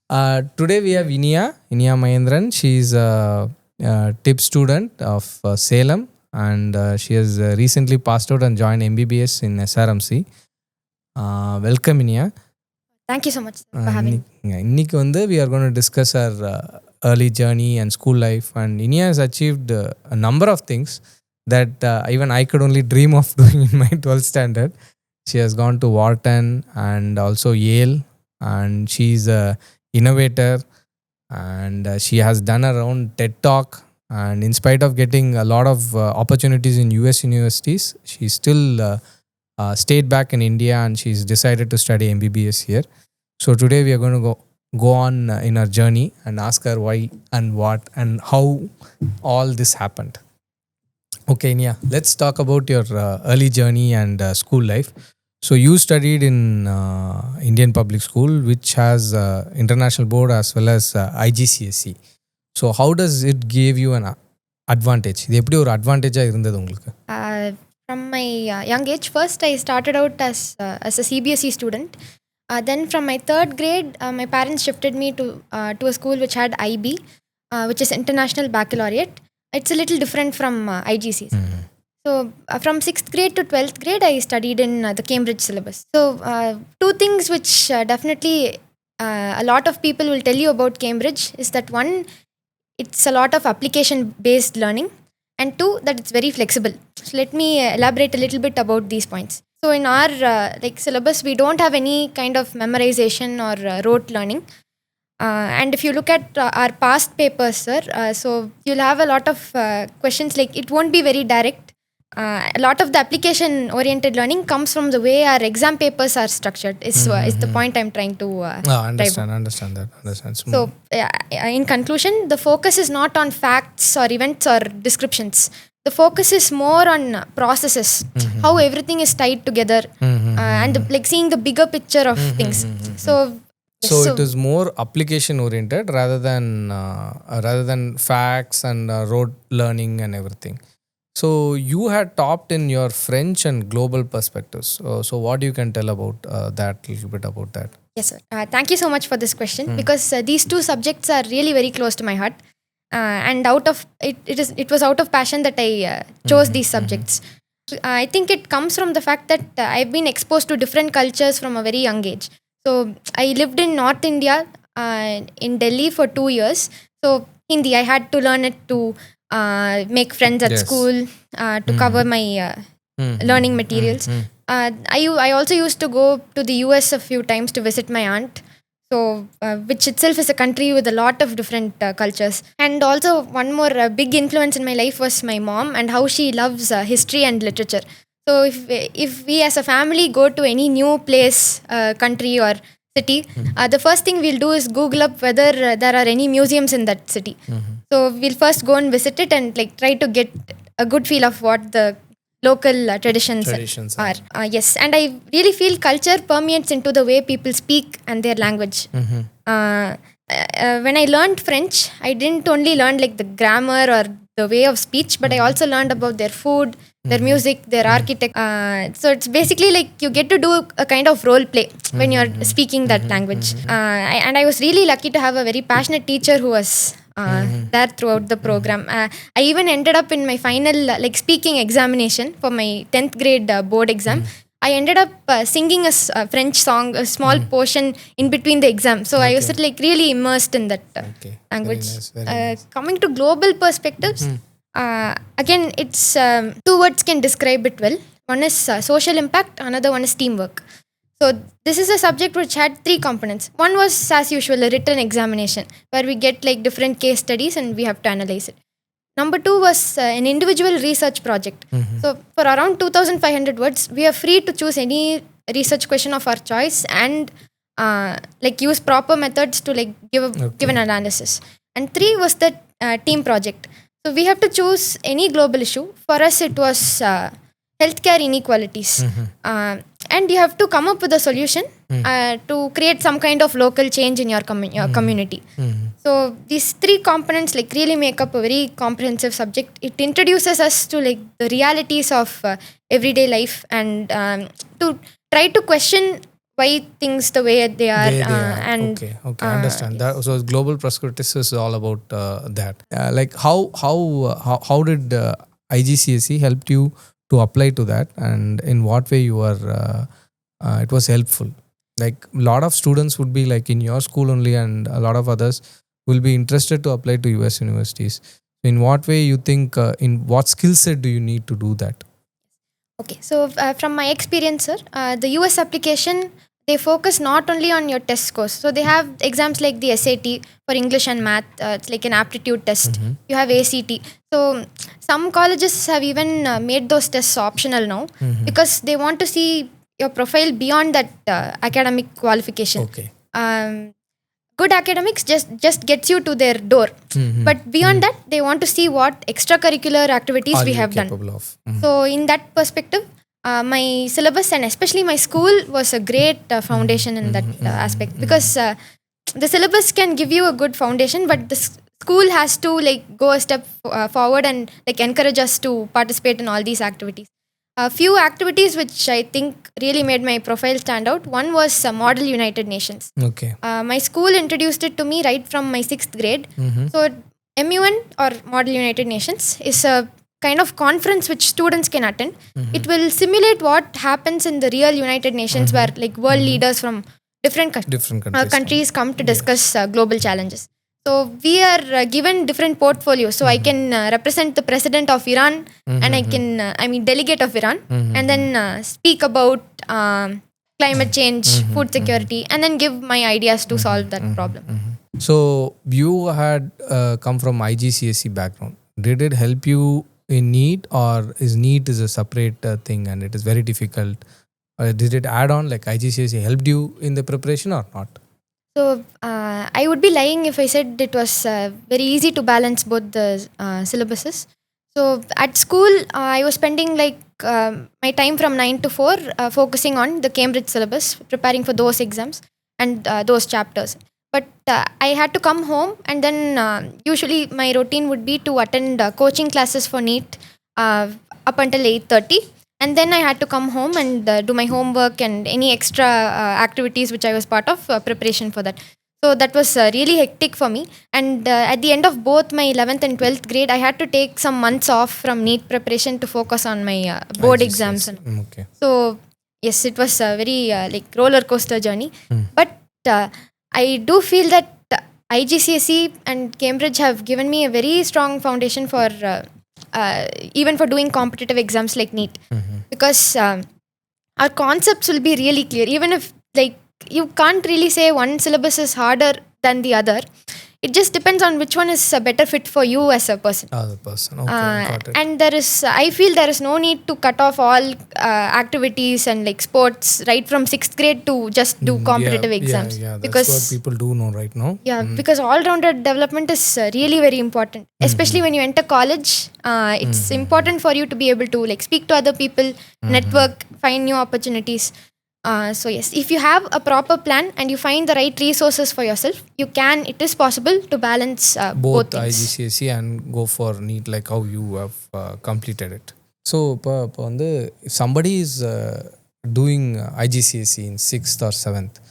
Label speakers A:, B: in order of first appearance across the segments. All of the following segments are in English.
A: Today we have Iniya Mahendran. She's a TIP student of Salem, and she has recently passed out and joined MBBS in SRMC. Welcome, Iniya.
B: Thank you so much for having me.
A: இன்னைக்கு வந்து we are going to discuss our early journey and school life, and Inia has achieved a number of things that even I could only dream of doing in my 12th standard. She has gone to Wharton and also Yale, and she's a innovator, and she has done her own TED Talk, and in spite of getting a lot of opportunities in US universities, she still stayed back in India, and she's decided to study MBBS here. So today we are going to go on in our journey and ask her why and what and how all this happened. Okay, Nia, let's talk about your early journey and school life. So you studied in Indian public school, which has international board as well as IGCSE. So how does it give you an advantage? இது எப்படி ஒரு அட்வான்டேஜாக இருந்தது உங்களுக்கு?
B: From my young age, first I started out as a CBSE student. Then from my third grade, my parents shifted me to a school which had IB, which is International Baccalaureate. It's a little different from IGCSE.
A: Mm-hmm.
B: So from 6th grade to 12th grade, I studied in the Cambridge syllabus. So two things which definitely a lot of people will tell you about Cambridge is that one, it's a lot of application-based learning, and two, that it's very flexible. So let me elaborate a little bit about these points. So in our syllabus, we don't have any kind of memorization or rote learning. And if you look at our past papers, sir, so you'll have a lot of questions, like it won't be very direct. A lot of the application-oriented learning comes from the way our exam papers are structured. Is the point I'm trying to
A: Understand that.
B: So in conclusion, the focus is not on facts or events or descriptions. The focus is more on processes, how everything is tied together, and like seeing the bigger picture of things. So
A: it is more application oriented rather than facts and rote learning and everything. So you had topped in your French and global perspectives. So what you can tell about that, little bit about that?
B: Yes, sir. Thank you so much for this question, because these two subjects are really very close to my heart. And out of it was out of passion that I chose these subjects. I think it comes from the fact that I've been exposed to different cultures from a very young age. So I lived in North India, in Delhi for 2 years. So Hindi, I had to learn it to make friends at school, to cover my learning materials. I also used to go to the US a few times to visit my aunt. So, which itself is a country with a lot of different cultures. And also one more big influence in my life was my mom and how she loves history and literature. So if we as a family go to any new place, country or city, the first thing we'll do is Google up whether there are any museums in that city. So we'll first go and visit it and like try to get a good feel of what the local traditions are. Yes, and I really feel culture permeates into the way people speak and their language. When I learned French, I didn't only learn like the grammar or the way of speech, but I also learned about their food, their music, their architecture. So it's basically like you get to do a kind of role play when you're speaking that language. And I was really lucky to have a very passionate teacher who was there throughout the program. I even ended up in my final speaking examination for my 10th grade board exam. I ended up singing a French song, a small portion in between the exam. So I was like really immersed in that language.
A: Very nice.
B: Coming to global perspectives, again, it's two words can describe it well. One is social impact, another one is teamwork. So this is a subject which had 3 components. One was, as usual, a written examination where we get like different case studies and we have to analyze it. Number 2 was an individual research project. So for around 2,500 words, we are free to choose any research question of our choice and use proper methods to give an analysis. And 3 was the team project. So we have to choose any global issue. For us, it was healthcare inequalities. And you have to come up with a solution to create some kind of local change in your community. So these 3 components really make up a very comprehensive subject. It introduces us to the realities of everyday life and to try to question why things the way they are,
A: Way they are.
B: and
A: Okay, understand that. So global prosperous is all about that. Like how did IGCSE helped you to apply to that, and in what way you were it was helpful? Like a lot of students would be like in your school only, and a lot of others will be interested to apply to US universities. In what way you think? In what skill set do you need to do that?
B: Okay, so from my experience, sir, the US application, they focus not only on your test scores. So they have exams like the SAT for English and math. It's like an aptitude test. You have ACT. So some colleges have even made those tests optional now because they want to see your profile beyond that academic qualification.
A: Okay.
B: Good academics just gets you to their door, but beyond that, they want to see what extracurricular activities
A: Are
B: we
A: you
B: have done.
A: capable of?
B: So in that perspective, my syllabus and especially my school was a great foundation in that aspect, because the syllabus can give you a good foundation, but the school has to like go a step forward and like encourage us to participate in all these activities. A few activities which I think really made my profile stand out. One was Model United Nations.
A: Okay.
B: My school introduced it to me right from my 6th grade. So MUN, or Model United Nations, is a kind of conference which students can attend. It will simulate what happens in the real United Nations, where like world leaders from different countries come to discuss global challenges. So we are given different portfolios. So I can represent the president of Iran, and I can, delegate of Iran, and then speak about climate change, food security, and then give my ideas to solve that problem.
A: So you had come from IGCSE background. Did it help you in NEET, or is NEET is a separate thing and it is very difficult? Did it add on, like IGCSE helped you in the preparation or not?
B: So I would be lying if I said it was very easy to balance both the syllabuses. So at school, I was spending like my time from 9 to 4 focusing on the Cambridge syllabus, preparing for those exams and those chapters. But I had to come home, and then usually my routine would be to attend coaching classes for NEET up until 8:30. And then I had to come home and do my homework and any extra activities which I was part of preparation for that. So that was really hectic for me. And at the end of both my 11th and 12th grade, I had to take some months off from NEET preparation to focus on my board exams.
A: Okay.
B: So yes, it was a very like roller coaster journey. But I do feel that IGCSE and Cambridge have given me a very strong foundation for even for doing competitive exams like NEET, because our concepts will be really clear. Even if like you can't really say one syllabus is harder than the other, it just depends on which one is a better fit for you as a person.
A: Okay, got it.
B: And I feel there is no need to cut off all activities and like sports right from 6th grade to just do competitive exams.
A: Yeah, that's
B: because
A: what people do know right now.
B: Yeah, because all-rounder development is really very important, especially when you enter college. It's important for you to be able to like speak to other people, network, find new opportunities. So yes, if you have a proper plan and you find the right resources for yourself, it is possible to balance both things.
A: IGCSE and go for NEET, like how you have completed it. So if somebody is doing IGCSE in 6th or 7th,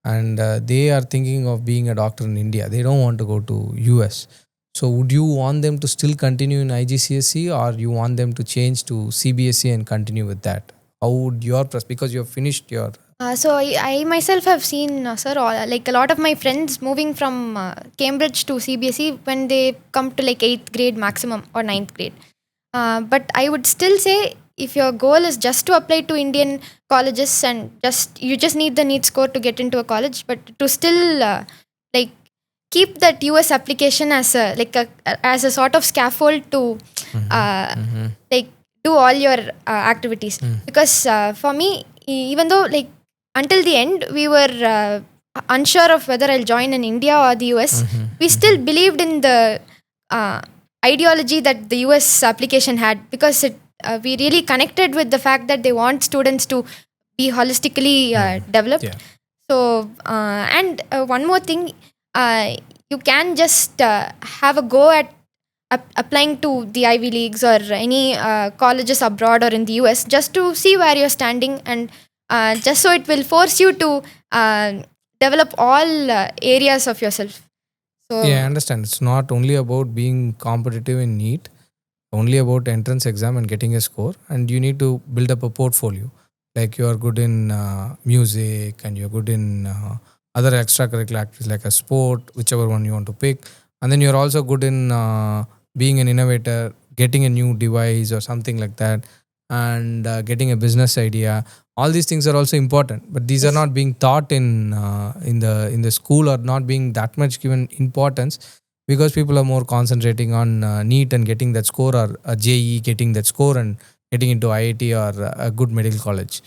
A: and they are thinking of being a doctor in India, they don't want to go to US. So would you want them to still continue in IGCSE, or you want them to change to CBSE and continue with that? How would because you have finished your...
B: So I myself have seen, sir, like a lot of my friends moving from Cambridge to CBSE when they come to like 8th grade maximum or 9th grade. But I would still say, if your goal is just to apply to Indian colleges and you just need the NEET score to get into a college, but to still like keep that US application as a sort of scaffold to like do all your activities. Because for me, even though like until the end we were unsure of whether I'll join in India or the US, we still believed in the ideology that the US application had, because we really connected with the fact that they want students to be holistically developed.
A: Yeah.
B: So and one more thing, you can just have a go at applying to the Ivy Leagues or any colleges abroad or in the US, just to see where you're standing and just so it will force you to develop all areas of yourself. So
A: Yeah, I understand. It's not only about being competitive in NEET, only about entrance exam and getting a score, and you need to build up a portfolio. Like you are good in music, and you're good in other extracurricular activities like a sport, whichever one you want to pick, and then you're also good in being an innovator, getting a new device or something like that, and getting a business idea. All these things are also important, but these are
B: Yes.
A: not being taught in the school, or not being that much given importance, because people are more concentrating on NEET and getting that score, or a JE getting that score and getting into IIT or a good medical college.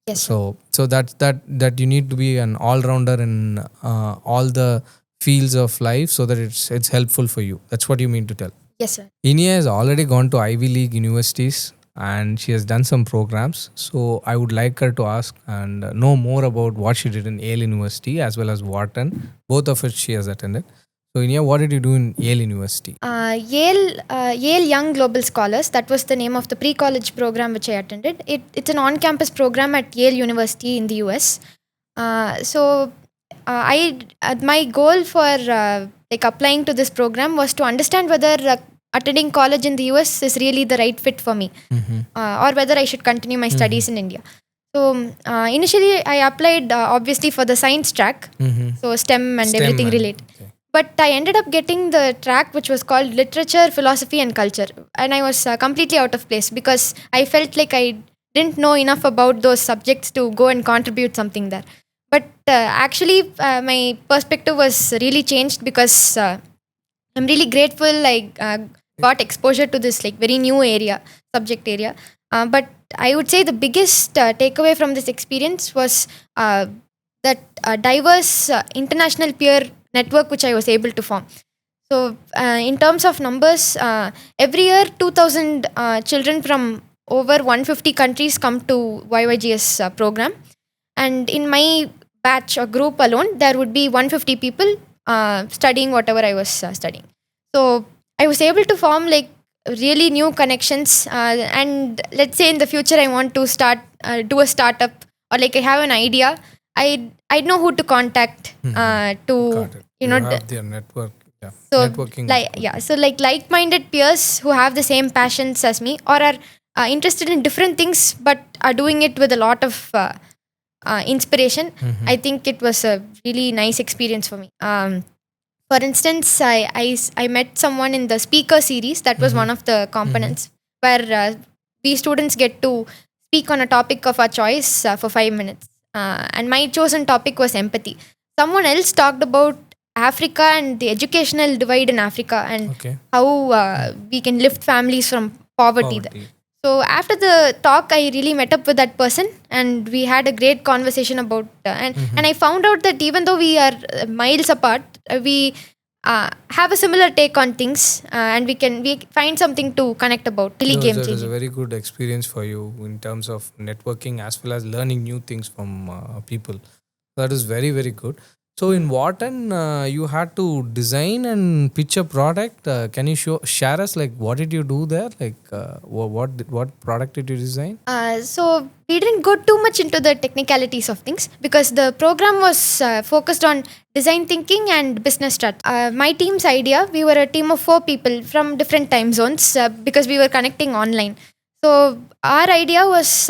B: yes, sir.
A: So that you need to be an all rounder in all the fields of life, so that it's helpful for you. That's what you mean to tell.
B: Yes, sir.
A: Inia has already gone to Ivy League universities and she has done some programs. So I would like her to ask and know more about what she did in Yale University as well as Wharton, both of which she has attended. So Inia, what did you do in Yale University?
B: Yale Young Global Scholars. That was the name of the pre-college program which I attended. It's an on-campus program at Yale University in the US. My goal for like applying to this program was to understand whether attending college in the US is really the right fit for me, or whether I should continue my studies in India. So initially I applied obviously for the science track, so STEM and
A: STEM
B: everything
A: and-
B: related.
A: okay.
B: But I ended up getting the track which was called Literature, Philosophy and Culture. And I was completely out of place because I felt like I didn't know enough about those subjects to go and contribute something there. But actually, my perspective was really changed because I'm really grateful I got exposure to this like very new subject area. But I would say the biggest takeaway from this experience was that diverse international peer network which I was able to form. So in terms of numbers, every year 2,000 children from over 150 countries come to YYGS program. And in my batch or group alone, there would be 150 people studying whatever I was studying. So I was able to form like really new connections. And let's say in the future I want to do a startup, or like I have an idea, I know who to contact to
A: Got it.
B: you know
A: have their network. Yeah.
B: so
A: Networking.
B: like-minded peers who have the same passions as me, or are interested in different things but are doing it with a lot of inspiration. I think it was a really nice experience for me. For instance, I met someone in the speaker series. That was one of the components where we students get to speak on a topic of our choice for 5 minutes. And my chosen topic was empathy. Someone else talked about Africa and the educational divide in Africa, and
A: Okay.
B: how we can lift families from poverty there.
A: Poverty.
B: So after the talk, I really met up with that person, and we had a great conversation about. And I found out that even though we are miles apart, we have a similar take on things, and we find something to connect about. Really
A: So
B: game
A: it was a
B: changing.
A: very good experience for you in terms of networking as well as learning new things from people. That is very, very good. So in Wharton, you had to design and pitch a product. Can you share us like what did you do there? Like what product did you design?
B: So we didn't go too much into the technicalities of things because the program was focused on design thinking and business strat. My team's idea, we were a team of 4 people from different time zones because we were connecting online. So our idea was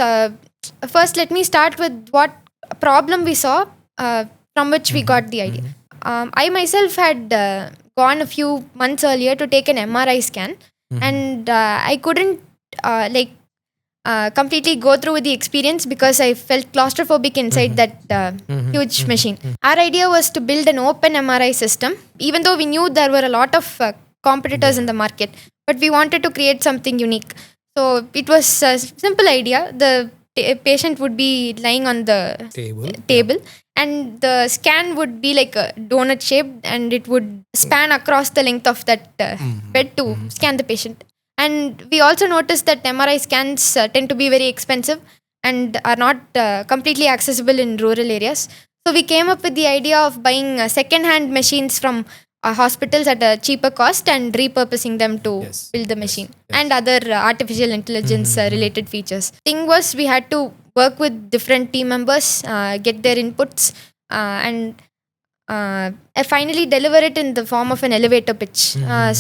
B: first, let me start with what problem we saw from which we got the idea. I myself had gone a few months earlier to take an MRI scan, and I couldn't completely go through with the experience because I felt claustrophobic inside that huge machine. Our idea was to build an open MRI system, even though we knew there were a lot of competitors in the market, but we wanted to create something unique. So it was a simple idea. The patient would be lying on the table, and the scan would be like a donut shaped, and it would span across the length of that bed to scan the patient. And we also noticed that MRI scans tend to be very expensive and are not completely accessible in rural areas. So we came up with the idea of buying second-hand machines from hospitals at a cheaper cost and repurposing them to build the machine and other artificial intelligence related features. Thing was, we had to work with different team members, get their inputs, and I finally deliver it in the form of an elevator pitch.
A: I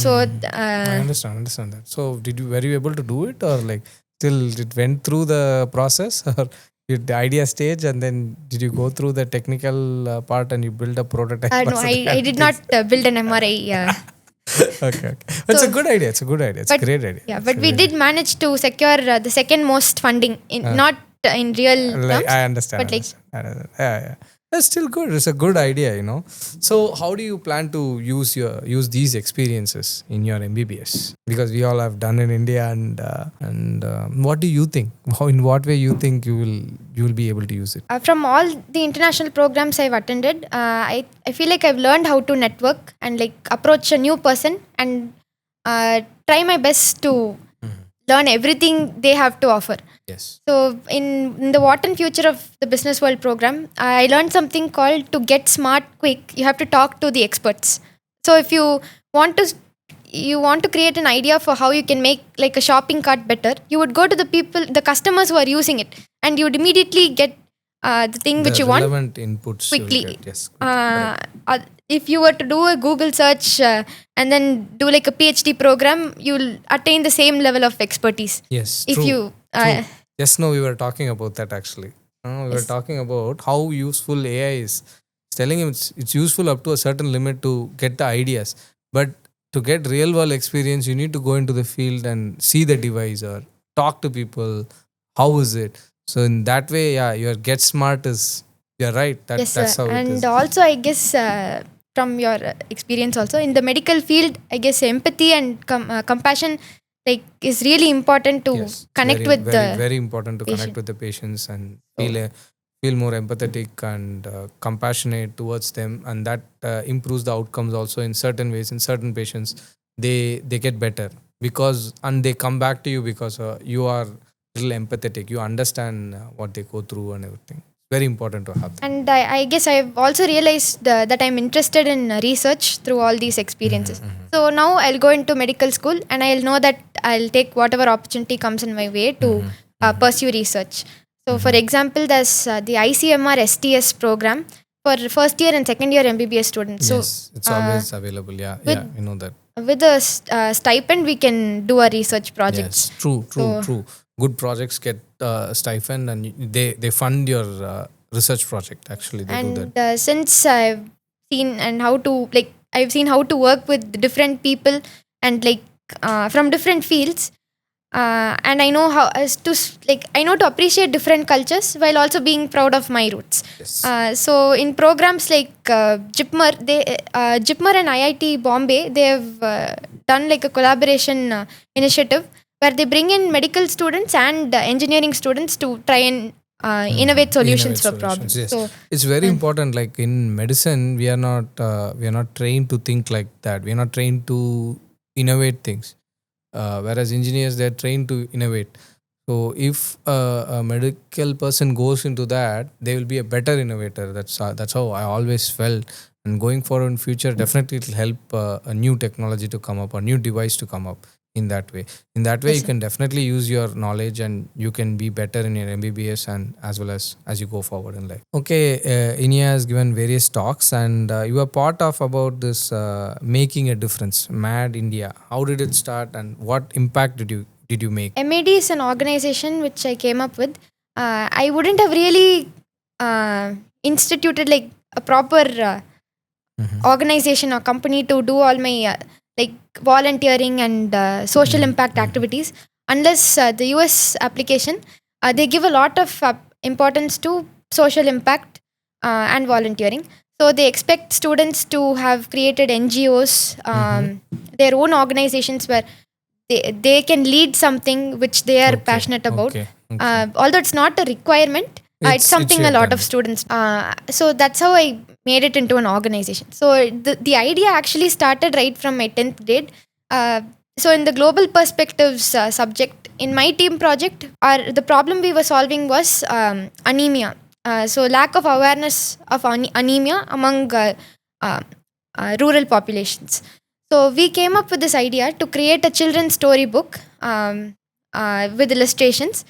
A: understand that. So were you able to do it, or like still it went through the process, or the idea stage, and then did you go through the technical part and you build a prototype?
B: No, I did not build an MRI.
A: Okay. It's a good idea. It's a great idea.
B: Yeah, but we did manage to secure the second most funding, not in real terms.
A: I understand.
B: But
A: Yeah. That's still good. It's a good idea, So how do you plan to use these experiences in your MBBS? Because we all have done in India, and what do you think? In what way you think you will be able to use it?
B: From all the international programs I've attended, I feel like I've learned how to network and like approach a new person and try my best to learn everything they have to offer.
A: Yes.
B: So in the Wharton Future of the Business World program, I learned something called to get smart quick. You have to talk to the experts. So if you want to create an idea for how you can make like a shopping cart better, you would go to the customers who are using it, and you would immediately get the thing which you want.
A: Relevant inputs
B: quickly.
A: Yes.
B: If you were to do a Google search and then do like a PhD program, you'll attain the same level of expertise.
A: Yes.
B: If
A: true.
B: you
A: Just now we were talking about that actually. We were talking about how useful AI is. Telling him it's useful up to a certain limit to get the ideas, but to get real world experience, you need to go into the field and see the device or talk to people. How is it? So in that way, your get smart is. You're right. That's how
B: and
A: it is.
B: also, I guess from your experience, also in the medical field, I guess empathy and compassion is really important to connect with
A: very important to
B: patient.
A: Connect with the patients and feel more empathetic and compassionate towards them, and that improves the outcomes also in certain ways. In certain patients, they get better and they come back to you because you are little empathetic. You understand what they go through and everything. Very important to have that.
B: And I guess I've also realized that I'm interested in research through all these experiences. So now I'll go into medical school and I'll know that I'll take whatever opportunity comes in my way to pursue research. So for example, there's the ICMR STS program for first year and second year MBBS students.
A: Yes, it's always available. Yeah, you know that.
B: With a stipend, we can do a research project.
A: Yes, true. Good projects get stipend, and they fund your research project. Actually, they do that.
B: Since I've seen how to work with different people and from different fields, and I know I know to appreciate different cultures while also being proud of my roots.
A: Yes.
B: So in programs like JIPMER, JIPMER and IIT Bombay, they have done like a collaboration initiative where they bring in medical students and engineering students to try and innovate solutions for problems.
A: Yes.
B: So
A: it's very important. Like in medicine, we are not trained to think like that. We are not trained to innovate things. Whereas engineers, they're trained to innovate. So if a medical person goes into that, they will be a better innovator. That's how I always felt. And going forward in future, definitely it will help a new technology to come up, a new device to come up. In that way, you can definitely use your knowledge and you can be better in your MBBS and as well as you go forward in life. Okay, Inia has given various talks and you are part of about this making a difference, MAD India. How did it start and what impact did you make?
B: MAD is an organization which I came up with. I wouldn't have really instituted like a proper organization or company to do all my volunteering and social impact activities unless the US application they give a lot of importance to social impact and volunteering. So they expect students to have created NGOs, their own organizations where they can lead something which they are passionate about. Although it's not a requirement, it's something a lot of students. So that's how I made it into an organization. So the idea actually started right from my 10th grade. So in the global perspectives subject, in my team project, the problem we were solving was anemia. So lack of awareness of anemia among rural populations. So we came up with this idea to create a children's storybook with illustrations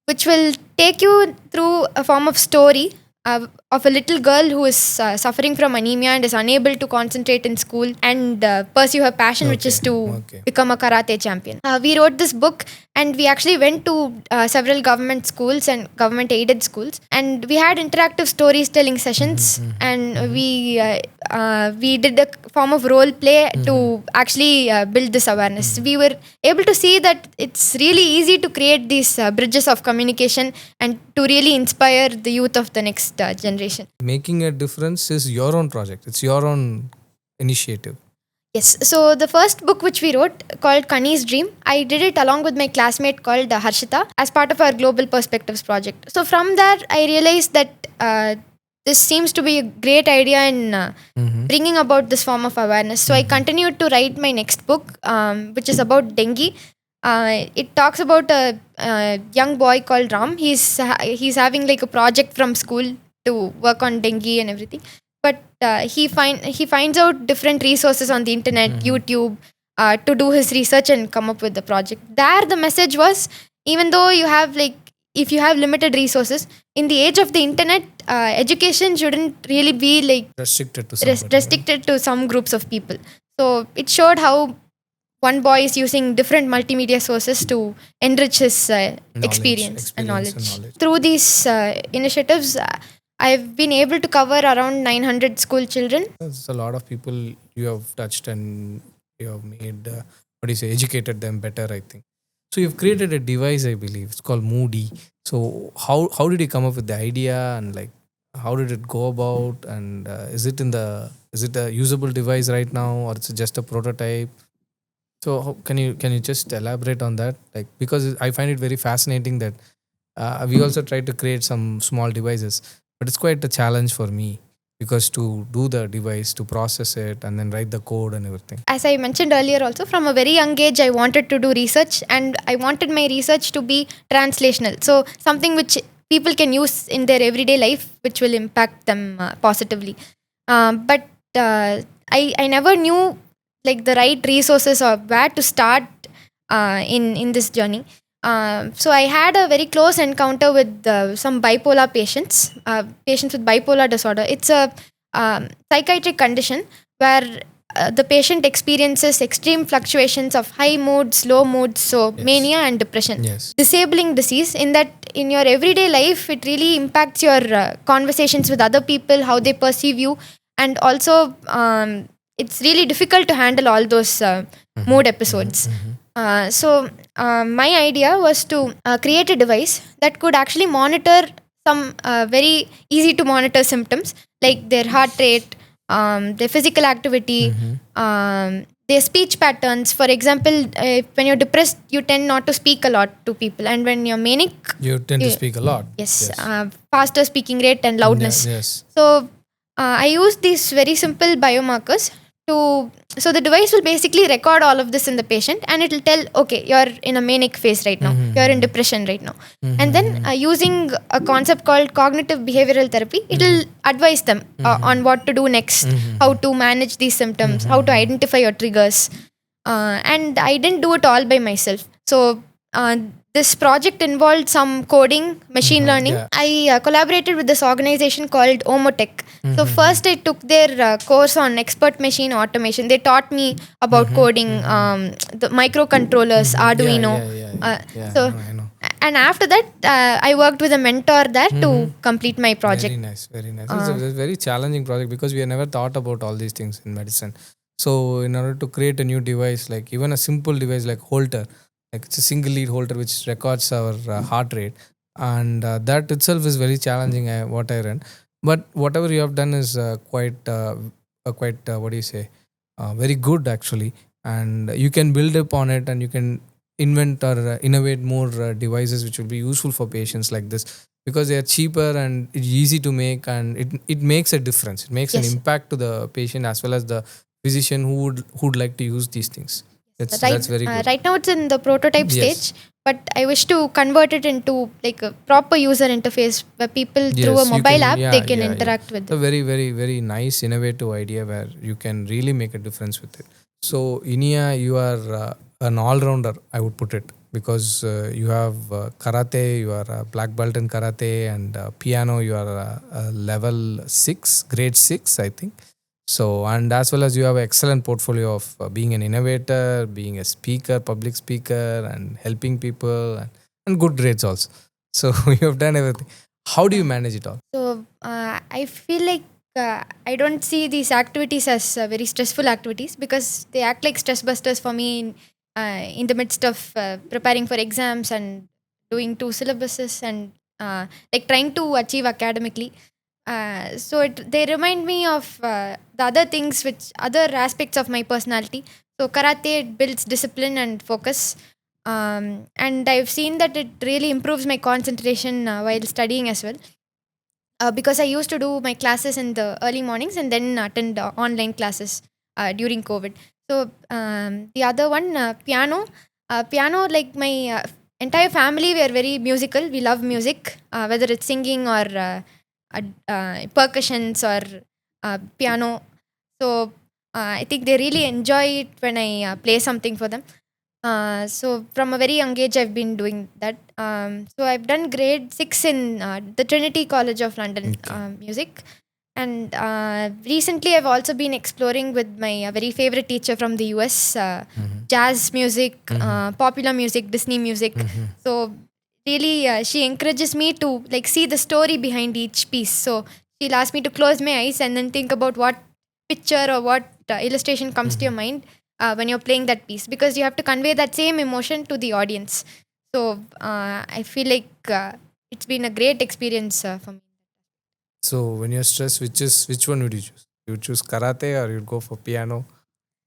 B: which will take you through a form of story of a little girl who is suffering from anemia and is unable to concentrate in school and pursue her passion, which is to become a karate champion. We wrote this book and we actually went to several government schools and government aided schools, and we had interactive storytelling sessions, and we did a form of role play to actually build this awareness. We were able to see that it's really easy to create these bridges of communication and to really inspire the youth of the next generation.
A: Making a difference is your own project. It's your own initiative.
B: Yes. So the first book which we wrote, called Kani's Dream, I did it along with my classmate called Harshita as part of our Global Perspectives project. So from there, I realized that this seems to be a great idea in bringing about this form of awareness. So I continued to write my next book, which is about dengue. It talks about a young boy called Ram. He's having like a project from school to work on dengue and everything, but he finds out different resources on the internet, YouTube, to do his research and come up with the project. There, the message was, even though if you have limited resources in the age of the internet, education shouldn't really be like
A: Restricted to somebody,
B: restricted to some groups of people. So it showed how one boy is using different multimedia sources to enrich his experience and knowledge. Through these initiatives, I've been able to cover around 900 school children.
A: There's a lot of people you have touched and you have made, educated them better, I think. So you've created a device, I believe. It's called Moody. So how did you come up with the idea, and like how did it go about, and is it a usable device right now, or it's just a prototype? So can you just elaborate on that? Like, because I find it very fascinating that we also try to create some small devices, but it's quite a challenge for me, because to do the device, to process it and then write the code and everything.
B: As I mentioned earlier also, from a very young age, I wanted to do research, and I wanted my research to be translational. So something which people can use in their everyday life, which will impact them positively. But I never knew like the right resources or where to start in this journey. So I had a very close encounter with some bipolar patients with bipolar disorder. It's a psychiatric condition where the patient experiences extreme fluctuations of high moods, low moods, so mania and depression. Disabling disease in that in your everyday life, it really impacts your conversations with other people, how they perceive you, and also it's really difficult to handle all those mood episodes. So my idea was to create a device that could actually monitor some very easy to monitor symptoms like their heart rate, their physical activity, their speech patterns. For example, when you're depressed, you tend not to speak a lot to people, and when you're manic,
A: you tend to speak a lot.
B: Faster speaking rate and loudness. So I used these very simple biomarkers so the device will basically record all of this in the patient, and it will tell, okay, you're in a manic phase right now, you're in depression right now. And then using a concept called cognitive behavioral therapy, it will advise them on what to do next, how to manage these symptoms, how to identify your triggers. And I didn't do it all by myself. So this project involved some coding, machine learning. I collaborated with this organization called Omotech. So first I took their course on expert machine automation. They taught me about coding, the microcontrollers, Arduino. And after that, I worked with a mentor there to complete my project.
A: Very nice. It's a very challenging project because we have never thought about all these things in medicine. So in order to create a new device, like even a simple device like Holter, like it's a single lead holder which records our heart rate, and that itself is very challenging, what I read. But whatever you have done is quite very good actually, and you can build upon it, and you can invent or innovate more devices which will be useful for patients like this, because they are cheaper and it's easy to make, and it makes a difference. It makes an impact to the patient as well as the physician who would like to use these things. That's very good.
B: Right now it's in the prototype stage, but I wish to convert it into like a proper user interface where people through a mobile app they can interact with it.
A: A very, very, very nice, innovative idea where you can really make a difference with it. So Inia, you are an all-rounder, I would put it. because you have karate, you are a black belt in karate, and piano, you are a level 6, grade 6, I think. So, and as well as you have an excellent portfolio of being an innovator, being a speaker, public speaker, and helping people, and good grades also. So, you have done everything. How do you manage it all?
B: So I feel like I don't see these activities as very stressful activities because they act like stress busters for me in the midst of preparing for exams and doing 2 syllabuses and like trying to achieve academically. They remind me of the other things, which other aspects of my personality. So karate, it builds discipline and focus. And I've seen that it really improves my concentration while studying as well. Because I used to do my classes in the early mornings and then attend online classes during COVID. So the other one, piano. Piano, like my entire family, we are very musical. We love music, whether it's singing or percussions or piano. So I think they really enjoy it when I play something for them. So from a very young age, I've been doing that. So I've done grade 6 in the Trinity College of London music. And recently, I've also been exploring with my very favorite teacher from the US, jazz music, popular music, Disney music. So really, she encourages me to like see the story behind each piece. So she'll ask me to close my eyes and then think about what picture or what illustration comes to your mind when you're playing that piece, because you have to convey that same emotion to the audience. So I feel like it's been a great experience for me.
A: So, when you're stressed, which one would you choose? You would choose karate, or you'd go for piano,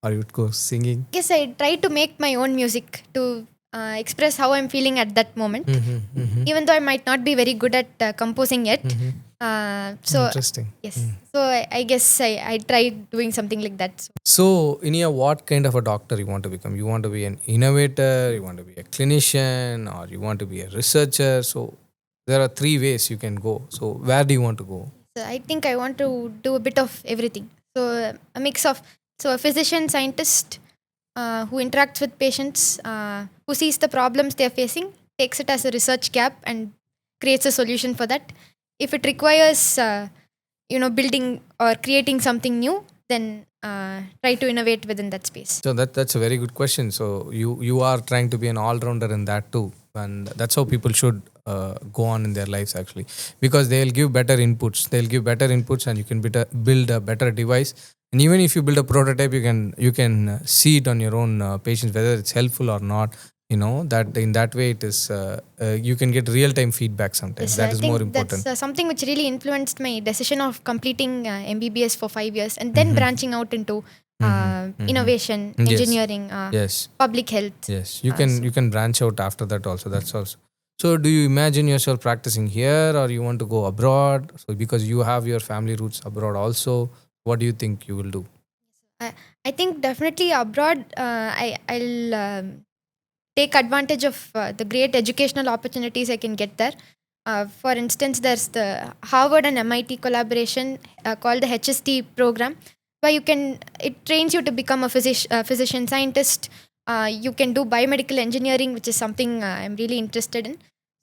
A: or you'd go singing?
B: Yes, I try to make my own music to express how I'm feeling at that moment, even though I might not be very good at composing yet. So
A: Interesting.
B: yes, so I guess I tried doing something like that.
A: So, Inia, what kind of a doctor you want to become? You want to be an innovator, you want to be a clinician, or you want to be a researcher? So, there are 3 ways you can go. So, where do you want to go?
B: So I think I want to do a bit of everything. So a mix of a physician scientist who interacts with patients, who sees the problems they are facing, takes it as a research gap and creates a solution for that. If it requires building or creating something new, then try to innovate within that space.
A: So that's a very good question. So you are trying to be an all-rounder in that too, and that's how people should go on in their lives actually, because they'll give better inputs. They'll give better inputs, and you can build a better device. And even if you build a prototype, you can see it on your own patients whether it's helpful or not. That in that way it is you can get real-time feedback sometimes.
B: Yes,
A: That
B: I
A: is
B: think
A: more important.
B: that's something which really influenced my decision of completing MBBS for 5 years and then branching out into innovation,
A: Yes.
B: engineering,
A: Yes.
B: public health.
A: Yes, you can branch out after that also. That's also. So, do you imagine yourself practicing here, or you want to go abroad? So, because you have your family roots abroad also, what do you think you will do?
B: I think definitely abroad, I'll take advantage of the great educational opportunities I can get there. For instance, there's the Harvard and MIT collaboration called the HST program, where it trains you to become a physician scientist. You can do biomedical engineering, which is something I'm really interested in.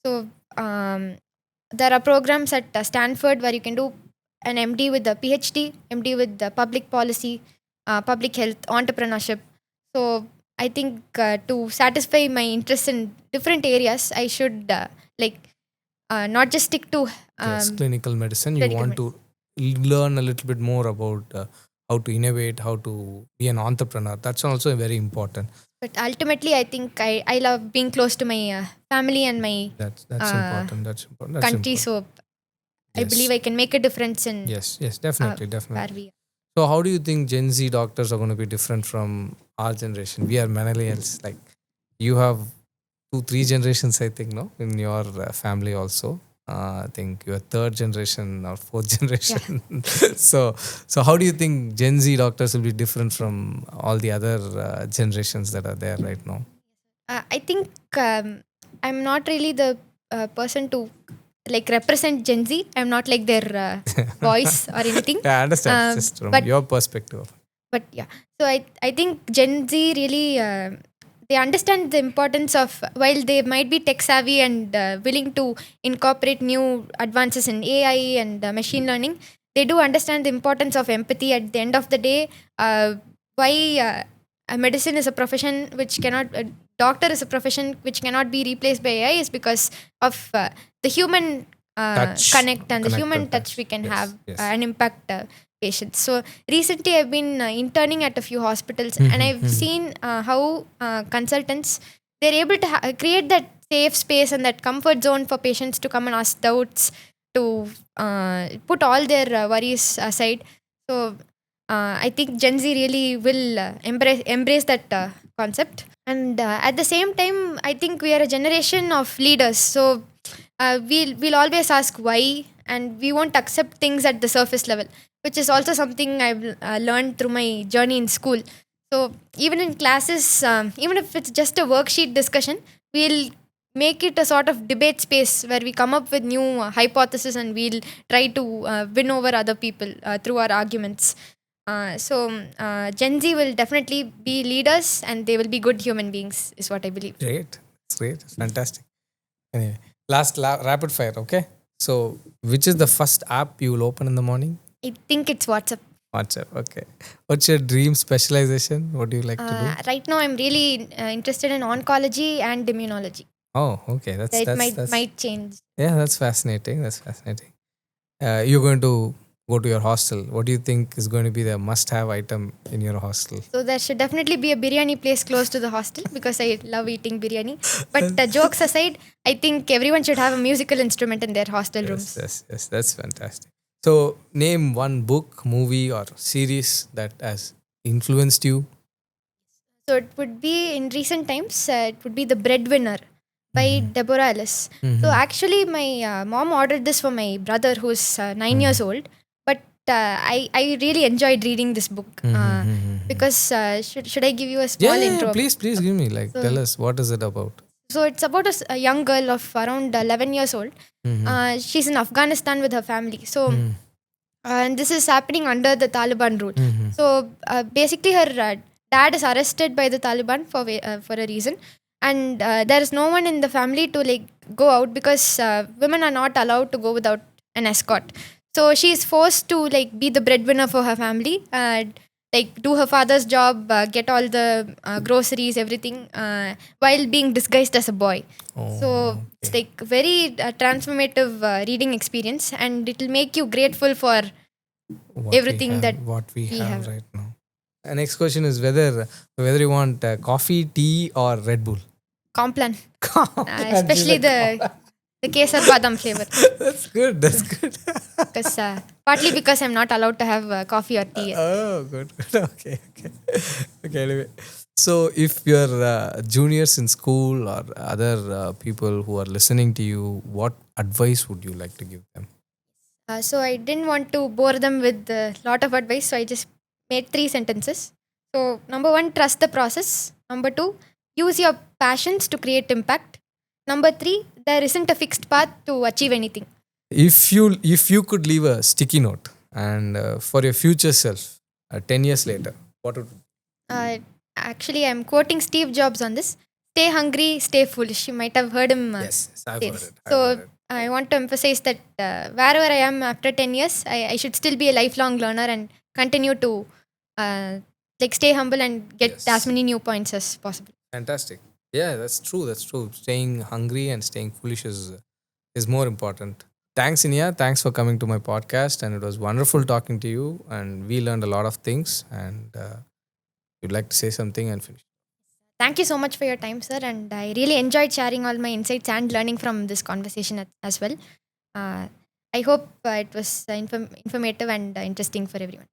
B: So there are programs at Stanford where you can do an MD with a PhD, MD with the public policy, public health, entrepreneurship. So I think to satisfy my interest in different areas, I should not just stick to
A: Yes, clinical medicine. You want to learn a little bit more about how to innovate, how to be an entrepreneur. That's also very important.
B: But ultimately, I think I love being close to my family and my
A: That's important. That's important. That's
B: country.
A: important.
B: So I believe I can make a difference in
A: Yes, definitely.
B: where we are.
A: So, how do you think Gen Z doctors are going to be different from our generation? We are millennials. Like, you have 2-3 generations, I think, no, in your family also. I think you're 3rd generation or 4th generation. So how do you think Gen Z doctors will be different from all the other generations that are there right now?
B: I think I'm not really the person to represent Gen Z. I'm not like their voice or anything.
A: Yeah, I understand. Just from your perspective.
B: But yeah, so I think Gen Z really they understand the importance of, while they might be tech savvy and willing to incorporate new advances in AI and machine learning, they do understand the importance of empathy. At the end of the day, why a medicine is a profession which cannot, a doctor is a profession which cannot be replaced by AI, is because of the human connect and the human touch we can have and impact patients. So recently I've been interning at a few hospitals, and I've seen how consultants, they're able to create that safe space and that comfort zone for patients to come and ask doubts, to put all their worries aside. So I think Gen Z really will embrace that concept. And at the same time, I think we are a generation of leaders. So we'll always ask why, and we won't accept things at the surface level, which is also something I've learned through my journey in school. So even in classes, even if it's just a worksheet discussion, we'll make it a sort of debate space where we come up with new hypotheses, and we'll try to win over other people through our arguments. Gen Z will definitely be leaders, and they will be good human beings, is what I believe.
A: Great. It's great. It's fantastic. Anyway, last rapid fire, okay? So, which is the first app you will open in the morning?
B: I think it's WhatsApp.
A: WhatsApp, okay. What's your dream specialization? What do you like to do?
B: Right now, I'm really interested in oncology and immunology.
A: Oh, okay. That's
B: Might change.
A: yeah, that's fascinating. That's fascinating. You're going to go to your hostel. What do you think is going to be the must-have item in your hostel?
B: So there should definitely be a biryani place close to the hostel, because I love eating biryani. But jokes aside, I think everyone should have a musical instrument in their hostel rooms.
A: Yes. That's fantastic. So, name one book, movie, or series that has influenced you.
B: So it would be, in recent times, it would be The Breadwinner by Deborah Ellis. So actually, my mom ordered this for my brother, who's 9 years old. But I really enjoyed reading this book because should I give you a small intro?
A: Please give me, tell us, what is it about?
B: So it's about a young girl of around 11 years old. She's in Afghanistan with her family. So and this is happening under the Taliban rule. So basically, her dad is arrested by the Taliban for a reason, and there is no one in the family to go out, because women are not allowed to go without an escort. So she is forced to be the breadwinner for her family, do her father's job, get all the groceries, everything, while being disguised as a boy. So it's very transformative reading experience, and it will make you grateful for everything
A: what we have right now. Next question is whether you want coffee, tea, or Red Bull.
B: Complan. Especially the Kesar Badam flavor.
A: That's good.
B: Because partly because I'm not allowed to have coffee or tea.
A: Oh, good. Okay. Anyway, so if your juniors in school or other people who are listening to you, what advice would you like to give them?
B: So I didn't want to bore them with a lot of advice, so I just made 3 sentences. So number 1, trust the process. Number 2, use your passions to create impact. Number 3, there isn't a fixed path to achieve anything.
A: If you could leave a sticky note and for your future self 10 years later, what would it be?
B: Actually, I'm quoting Steve Jobs on this. Stay hungry, stay foolish. You might have heard him.
A: Yes, I've heard it.
B: So I want to emphasize that wherever I am after 10 years, I should still be a lifelong learner and continue to stay humble and get as many new points as possible.
A: Fantastic. Yeah, that's true. Staying hungry and staying foolish is more important. Thanks, Iniya. Thanks for coming to my podcast, and it was wonderful talking to you, and we learned a lot of things, and you'd like to say something and finish.
B: Thank you so much for your time, sir, and I really enjoyed sharing all my insights and learning from this conversation as well. I hope it was informative and interesting for everyone.